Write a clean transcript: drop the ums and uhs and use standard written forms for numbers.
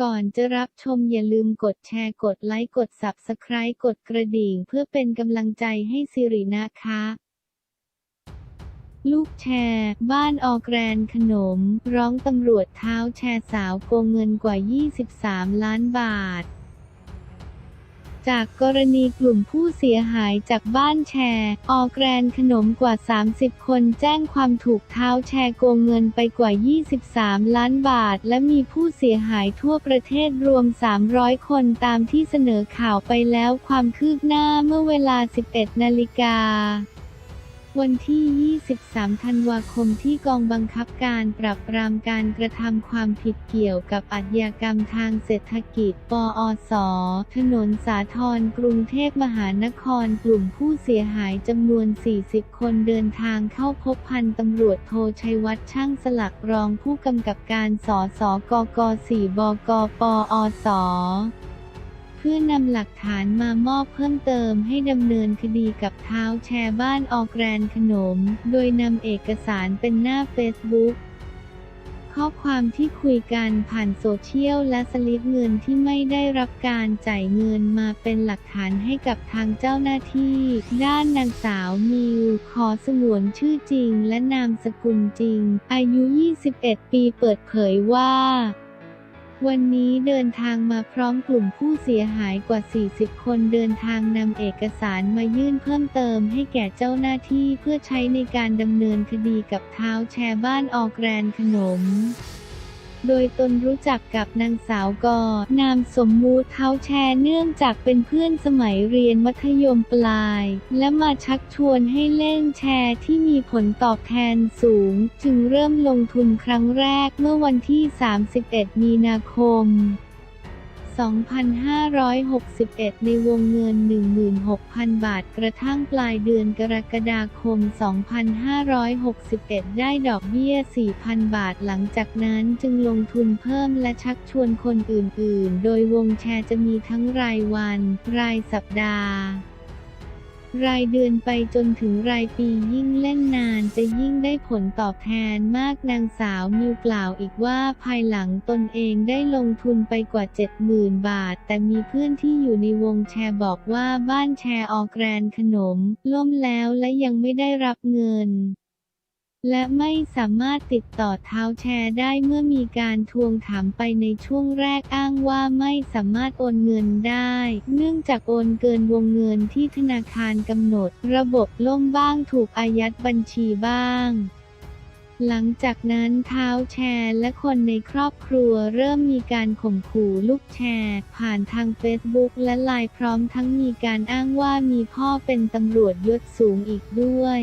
ก่อนจะรับชมอย่าลืมกดแชร์กดไลค์กด Subscribe กดกระดิ่งเพื่อเป็นกำลังใจให้สิรินะคะ ลูกแชร์ บ้านออร์แกรนด์ขนม ร้องตำรวจเท้าแชร์สาวโกงเงินกว่า 23 ล้านบาท จากกรณีกลุ่มผู้เสียหายจากบ้านแชร์ ออร์แกรนด์ขนมกว่า 30 คนแจ้งความถูกเท้าแชร์โกงเงินไปกว่า 23 ล้านบาท และมีผู้เสียหายทั่วประเทศรวม 300 คนตามที่เสนอข่าวไปแล้วความคืบหน้าเมื่อเวลา 11 นาฬิกาวันที่ 23 ธันวาคมที่กองบังคับการปราบปรามการกระทำความผิดเกี่ยวกับอาชญากรรมทางเศรษฐกิจปอส.ถนนสาทรกรุงเทพมหานครกลุ่มผู้เสียหายจำนวน 40 คนเดินทางเข้าพบพันตำรวจโทชัยวัฒน์ช่างสลักรองผู้กำกับการสสกก4 บกปอส.เพื่อนำหลักฐานมามอบเพิ่มเติมให้ดำเนินคดีกับเท้าแชร์บ้านออร์แกรนด์ขนม โดยนำเอกสารเป็นหน้าเฟซบุ๊กข้อความที่คุยกันผ่านโซเชียลและสลิปเงินที่ไม่ได้รับการจ่ายเงินมาเป็นหลักฐานให้กับทางเจ้าหน้าที่ด้านนางสาวมิวขอสงวนชื่อจริงและนามสกุลจริงอายุ 21 ปีเปิดเผยว่าวันนี้เดินทางมาพร้อมกลุ่มผู้เสียหายกว่า 40 คนเดินทางนำเอกสารมายื่นเพิ่มเติมให้แก่เจ้าหน้าที่เพื่อใช้ในการดำเนินคดีกับเท้าแชร์บ้านออร์แกรนด์ขนมโดยตนรู้จักกับนางสาวกนามสมมุติเท้าแชร์เนื่องจากเป็นเพื่อนสมัยเรียนมัธยมปลายและมาชักชวนให้เล่นแชร์ที่มีผลตอบแทนสูงจึงเริ่มลงทุนครั้งแรกเมื่อวันที่ 31 มีนาคม 2561 ในวงเงิน 16,000 บาทกระทั่งปลายเดือนกรกฎาคม 2561 ได้ดอกเบี้ย 4,000 บาทหลังจากนั้นจึงลงทุนเพิ่มและชักชวนคนอื่นๆโดยวงแชร์จะมีทั้งรายวันรายสัปดาห์รายเดือนไปจนถึงรายปียิ่งเล่นนานจะยิ่งได้ผลตอบแทนมากนางสาวมิวกล่าวอีกว่าภายหลังตนเองได้ลงทุนไปกว่า 70,000 บาทแต่มีเพื่อนที่อยู่ในวงแชร์บอกว่าบ้านแชร์ออร์แกรนด์ขนมล่มแล้วและยังไม่ได้รับเงินและไม่สามารถติดต่อเท้าแชร์ได้เมื่อมีการทวงถามไปในช่วงแรกอ้างว่าไม่สามารถโอนเงินได้เนื่องจากโอนเกินวงเงินที่ธนาคารกำหนดระบบล่มบ้างถูกอายัดบัญชีบ้างหลังจากนั้นเท้าแชร์และคนในครอบครัวเริ่มมีการข่มขู่ลูกแชร์ผ่านทางเฟซบุ๊กและไลน์พร้อมทั้งมีการอ้างว่ามีพ่อเป็นตำรวจยศสูงอีกด้วย